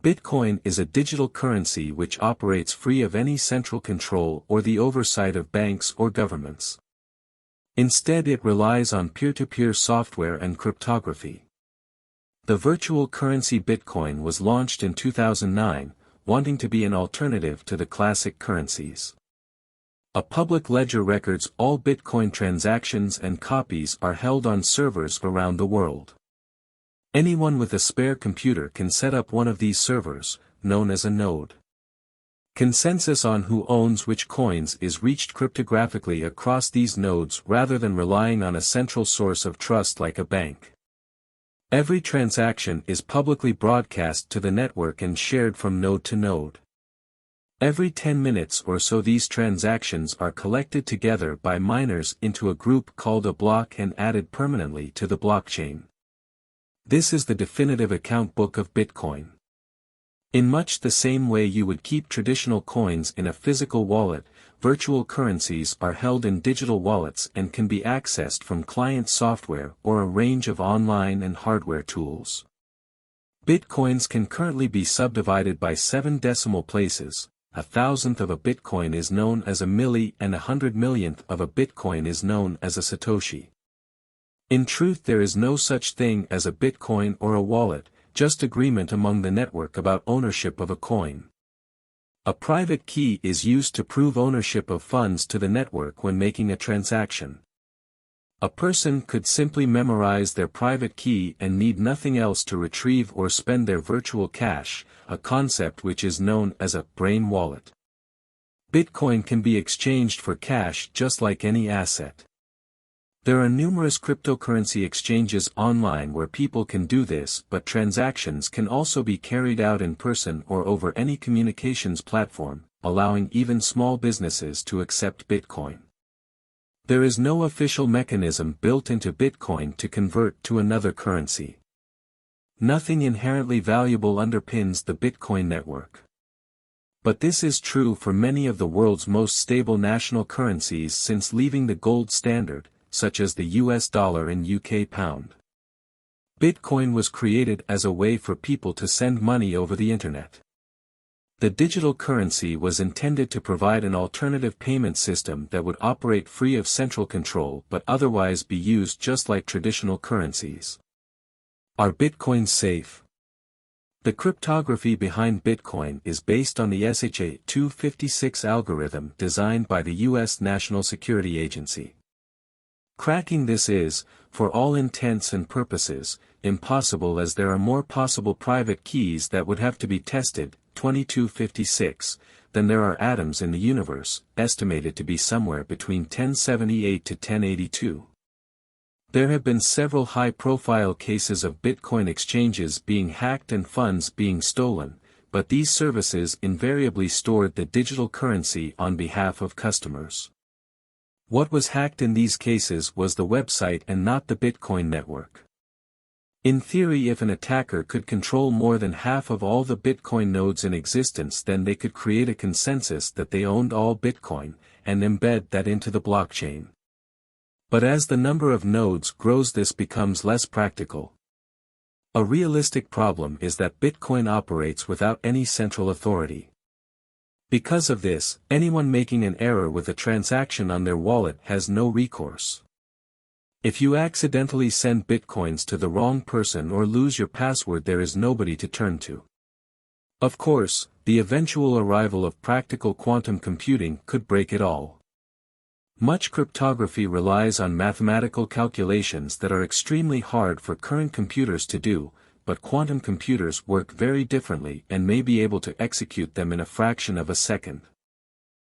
Bitcoin is a digital currency which operates free of any central control or the oversight of banks or governments. Instead, it relies on peer-to-peer software and cryptography. The virtual currency Bitcoin was launched in 2009, wanting to be an alternative to the classic currencies. A public ledger records all Bitcoin transactions and copies are held on servers around the world. Anyone with a spare computer can set up one of these servers, known as a node. Consensus on who owns which coins is reached cryptographically across these nodes rather than relying on a central source of trust like a bank. Every transaction is publicly broadcast to the network and shared from node to node. Every 10 minutes or so these transactions are collected together by miners into a group called a block and added permanently to the blockchain. This is the definitive account book of Bitcoin. In much the same way you would keep traditional coins in a physical wallet, virtual currencies are held in digital wallets and can be accessed from client software or a range of online and hardware tools. Bitcoins can currently be subdivided by 7 decimal places. 1,000th of a Bitcoin is known as a milli and 100 millionth of a Bitcoin is known as a Satoshi. In truth, there is no such thing as a Bitcoin or a wallet, just agreement among the network about ownership of a coin. A private key is used to prove ownership of funds to the network when making a transaction. A person could simply memorize their private key and need nothing else to retrieve or spend their virtual cash, a concept which is known as a brain wallet. Bitcoin can be exchanged for cash just like any asset. There are numerous cryptocurrency exchanges online where people can do this, but transactions can also be carried out in person or over any communications platform, allowing even small businesses to accept Bitcoin. There is no official mechanism built into Bitcoin to convert to another currency. Nothing inherently valuable underpins the Bitcoin network. But this is true for many of the world's most stable national currencies since leaving the gold standard, such as the US dollar and UK pound. Bitcoin was created as a way for people to send money over the internet. The digital currency was intended to provide an alternative payment system that would operate free of central control but otherwise be used just like traditional currencies. Are Bitcoins safe? The cryptography behind Bitcoin is based on the SHA-256 algorithm designed by the US National Security Agency. Cracking this is, for all intents and purposes, impossible as there are more possible private keys that would have to be tested, 2256, than there are atoms in the universe, estimated to be somewhere between 1078 to 1082. There have been several high-profile cases of Bitcoin exchanges being hacked and funds being stolen, but these services invariably stored the digital currency on behalf of customers. What was hacked in these cases was the website and not the Bitcoin network. In theory, if an attacker could control more than half of all the Bitcoin nodes in existence, then they could create a consensus that they owned all Bitcoin, and embed that into the blockchain. But as the number of nodes grows, this becomes less practical. A realistic problem is that Bitcoin operates without any central authority. Because of this, anyone making an error with a transaction on their wallet has no recourse. If you accidentally send Bitcoins to the wrong person or lose your password, there is nobody to turn to. Of course, the eventual arrival of practical quantum computing could break it all. Much cryptography relies on mathematical calculations that are extremely hard for current computers to do, but quantum computers work very differently and may be able to execute them in a fraction of a second.